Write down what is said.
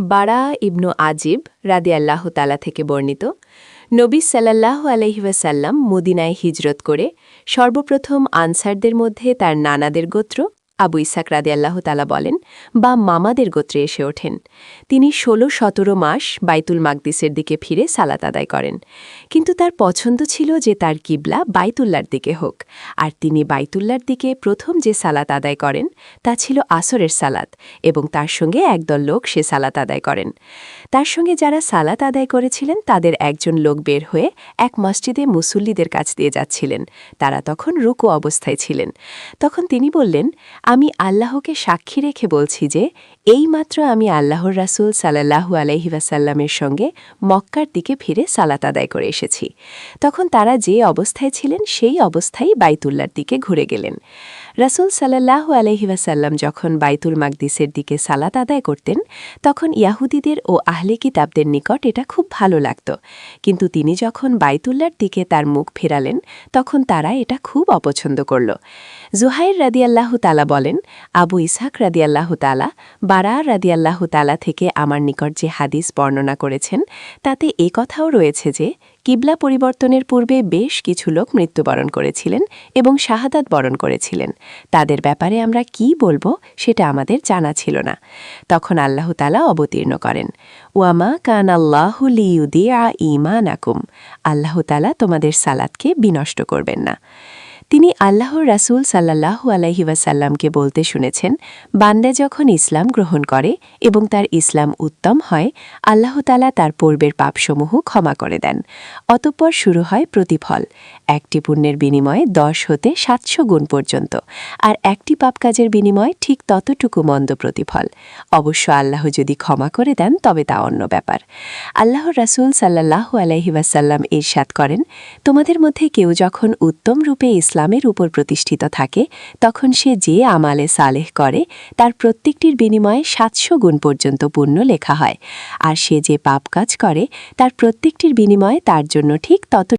বারা ইবনু আজিব রাদিয়াল্লাহু তাআলা থেকে বর্ণিত, নবী সাল্লাল্লাহু আলাইহি ওয়াসাল্লাম মদিনায় হিজরত করে সর্বপ্রথম আনসারদের মধ্যে তার নানাদের গোত্র আবু ইসহাক রাদিয়াল্লাহু তাআলা বলেন বা মামাদের গোত্রে এসে ওঠেন। তিনি ১৬-১৭ মাস বাইতুল মাকদিসের দিকে ফিরে সালাত আদায় করেন, কিন্তু তার পছন্দ ছিল যে তার কিবলা বাইতুল্লার দিকে হোক, আর তিনি বাইতুল্লার দিকে প্রথম যে সালাত আদায় করেন তা ছিল আসরের সালাত, এবং তার সঙ্গে একদল লোক সে সালাত আদায় করেন। তার সঙ্গে যারা সালাত আদায় করেছিলেন তাদের একজন লোক বের হয়ে এক মসজিদে মুসল্লিদের কাছ দিয়ে যাচ্ছিলেন। তারা তখন রুকু অবস্থায় ছিলেন। তখন তিনি বললেন, আমি আল্লাহকে সাক্ষী রেখে বলছি যে এইমাত্র আমি আল্লাহর রাসূল সাল্লাল্লাহু আলাইহি ওয়াসাল্লামের সঙ্গে মক্কার দিকে ফিরে সালাত আদায় করে এসেছি। তখন তারা যে অবস্থায় ছিলেন সেই অবস্থায় বাইতুল্লার দিকে ঘুরে গেলেন। রাসূল সাল্লাল্লাহু আলাইহি ওয়াসাল্লাম যখন বাইতুল মাকদিসের দিকে সালাত আদায় করতেন তখন ইয়াহুদীদের ও আহলে কিতাবদের নিকট এটা খুব ভালো লাগত, কিন্তু তিনি যখন বাইতুল্লার দিকে তার মুখ ফেরালেন তখন তারা এটা খুব অপছন্দ করল। জুহাইর রাদিয়াল্লাহু তাআলা বলেন, আবু ইসহাক রাদিয়াল্লাহু তাআলা বারা রাদিয়াল্লাহু তাআলা থেকে আমার নিকট যে হাদিস বর্ণনা করেছেন তাতে এ কথাও রয়েছে যে কিবলা পরিবর্তনের পূর্বে বেশ কিছু লোক মৃত্যুবরণ করেছিলেন এবং শাহাদাত বরণ করেছিলেন। তাদের ব্যাপারে আমরা কি বলবো সেটা আমাদের জানা ছিল না। তখন আল্লাহ তাআলা অবতীর্ণ করেন, ওয়ামা কান আল্লাহু লিইউদিআ ঈমানাকুম, আল্লাহ তাআলা তোমাদের সালাতকে বিনষ্ট করবেন না। তিনি আল্লাহর রাসূল সাল্লাল্লাহু আলাইহি ওয়াসাল্লামকে বলতে শুনেছেন, বান্দা যখন ইসলাম গ্রহণ করে এবং তার ইসলাম উত্তম হয়, আল্লাহ তাআলা তার পূর্বের পাপসমূহ ক্ষমা করে দেন। অতঃপর শুরু হয় প্রতিফল, একটি পুণ্যের বিনিময়ে 10 হতে 700 গুণ পর্যন্ত, আর একটি পাপ কাজের বিনিময়ে ঠিক ততটুকু মন্দ প্রতিফল। অবশ্য আল্লাহ যদি ক্ষমা করে দেন তবে তা অন্য ব্যাপার। আল্লাহর রাসূল সাল্লাল্লাহু আলাইহি ওয়াসাল্লাম ইরশাদ করেন, তোমাদের মধ্যে কেউ যখন উত্তম রূপে ইসলামের উপর প্রতিষ্ঠিত থাকে তখন সে যে আমালে সালেহ করে তার প্রত্যেকটির বিনিময়ে 700 গুণ পর্যন্ত পুণ্য লেখা হয়, আর সে যে পাপ কাজ করে তার প্রত্যেকটির বিনিময়ে তার জন্য ঠিক তত